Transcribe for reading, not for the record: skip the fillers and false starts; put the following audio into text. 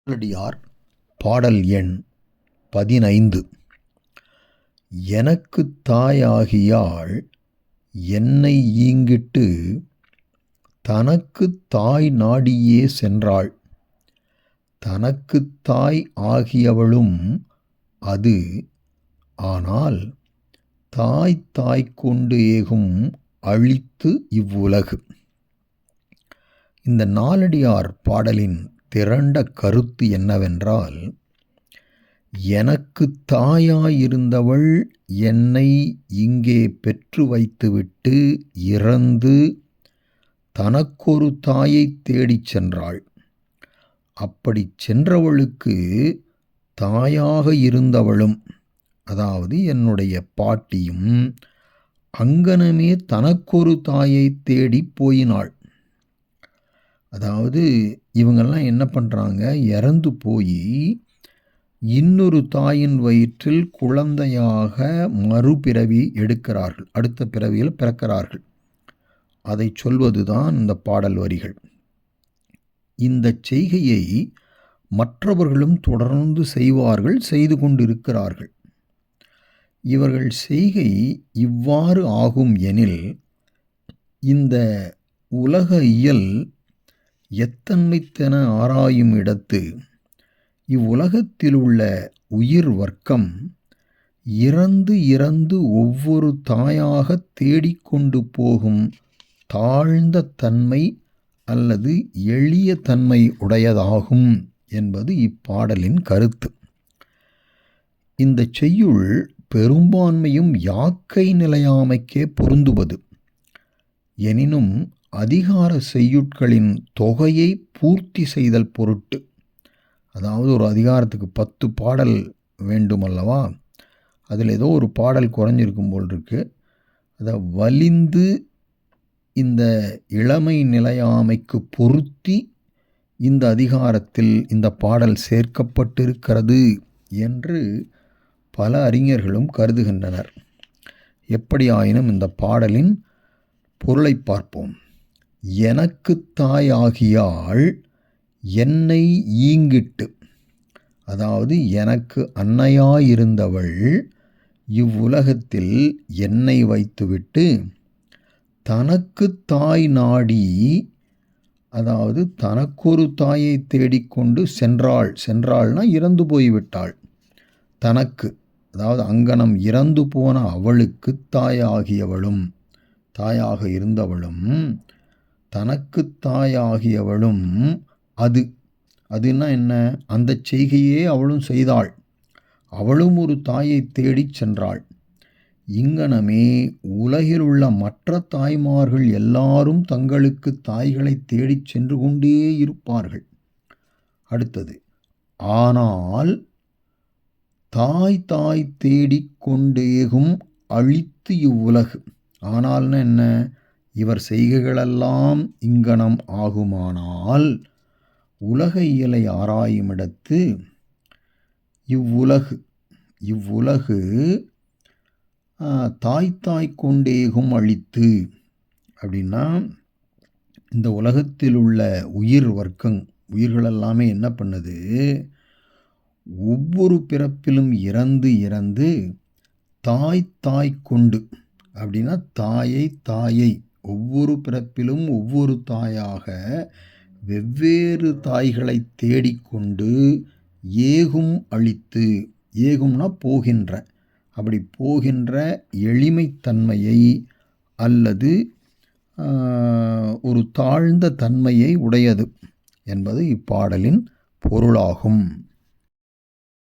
நாலடியார் பாடல் எண் 15. எனக்குத் தாயாகியாள் என்னை ஈங்கிட்டு தனக்குத் தாய் நாடியே சென்றாள். தனக்குத் தாய் ஆகியவளும் அது. ஆனால் தாய் கொண்டு ஏகும் அழித்து இவ்வுலகு. இந்த நாலடியார் பாடலின் திரண்ட கருத்து என்னவென்றால், எனக்குத் தாயாயிருந்தவள் என்னை இங்கே பெற்று வைத்துவிட்டு இறந்து தனக்கொரு தாயைத் தேடிச் சென்றாள். அப்படிச் சென்றவளுக்கு தாயாக இருந்தவளும், அதாவது என்னுடைய பாட்டியும், அங்கனமே தனக்கொரு தாயைத் தேடிப் போயினாள். அதாவது இவங்கெல்லாம் என்ன பண்ணுறாங்க, இறந்து போய் இன்னொரு தாயின் வயிற்றில் குழந்தையாக மறுபிறவி எடுக்கிறார்கள், அடுத்த பிறவியில் பிறக்கிறார்கள். அதை சொல்வது தான் இந்த பாடல் வரிகள். இந்த செய்கையை மற்றவர்களும் தொடர்ந்து செய்வார்கள், செய்து கொண்டிருக்கிறார்கள். இவர்கள் செய்கை இவ்வாறு ஆகும் எனில், இந்த உலக இயல் எத்தன்மைத்தென ஆராயும் இடத்து இவ்வுலகத்திலுள்ள உயிர் வர்க்கம் இறந்து இறந்து ஒவ்வொரு தாயாக தேடிக்கொண்டு போகும் தாழ்ந்த தன்மை அல்லது எளிய தன்மை உடையதாகும் என்பது இப்பாடலின் கருத்து. இந்த செய்யுள் பெரும்பான்மையும் யாக்கை நிலையாமைக்கே பொருந்துவது. எனினும் அதிகார செய்யுட்களின் தொகையை பூர்த்தி செய்தல் பொருட்டு, அதாவது ஒரு அதிகாரத்துக்கு 10 பாடல் வேண்டுமல்லவா, அதில் ஏதோ ஒரு பாடல் குறைஞ்சிருக்கும் போல் இருக்கு. அதை வலிந்து இந்த இளமை நிலையாமைக்கு பொருத்தி இந்த அதிகாரத்தில் இந்த பாடல் சேர்க்கப்பட்டிருக்கிறது என்று பல அறிஞர்களும் கருதுகின்றனர். எப்படியாயினும் இந்த பாடலின் பொருளை பார்ப்போம். எனக்குத் தாயாகியாள் என்னை ஈங்கிட்டு, அதாவது எனக்கு அன்னையாயிருந்தவள் இவ்வுலகத்தில் என்னை வைத்துவிட்டு தனக்குத் தாய் நாடி, அதாவது தனக்கொரு தாயை தேடிக்கொண்டு சென்றாள். சென்றாள்னா இறந்து போய்விட்டாள். தனக்கு, அதாவது அங்கனம் இறந்து போன அவளுக்கு தாயாகியவளும், தாயாக இருந்தவளும், தனக்குத் தாயாகியவளும் அது. அதுன்னா என்ன, அந்த செய்கையே அவளும் செய்தாள். அவளும் ஒரு தாயை தேடிச் சென்றாள். இங்கனமே உலகில் உள்ள மற்ற தாய்மார்கள் எல்லாரும் தங்களுக்கு தாய்களை தேடிச் சென்று கொண்டே இருப்பார்கள். அடுத்தது, ஆனால் தாய் தேடிக் கொண்டேகும் அழித்து இவ்வுலகு. ஆனால்னா என்ன, இவர் செய்கைகளெல்லாம் இங்கனம் ஆகுமானால் உலக இயலை ஆராயுமிடத்து இவ்வுலகு தாய் கொண்டேகும் அழித்து அப்படின்னா, இந்த உலகத்தில் உள்ள உயிர்களெல்லாமே என்ன பண்ணுது, ஒவ்வொரு பிறப்பிலும் இறந்து இறந்து தாய் கொண்டு, அப்படின்னா தாயை ஒவ்வொரு பிறப்பிலும் ஒவ்வொரு தாயாக வெவ்வேறு தாய்களை தேடிக்கொண்டு ஏகும் அழித்து, ஏகும்னா போகின்ற, அப்படி போகின்ற எளிமைத்தன்மையை அல்லது ஒரு தாழ்ந்த தன்மையை உடையது என்பது இப்பாடலின் பொருளாகும்.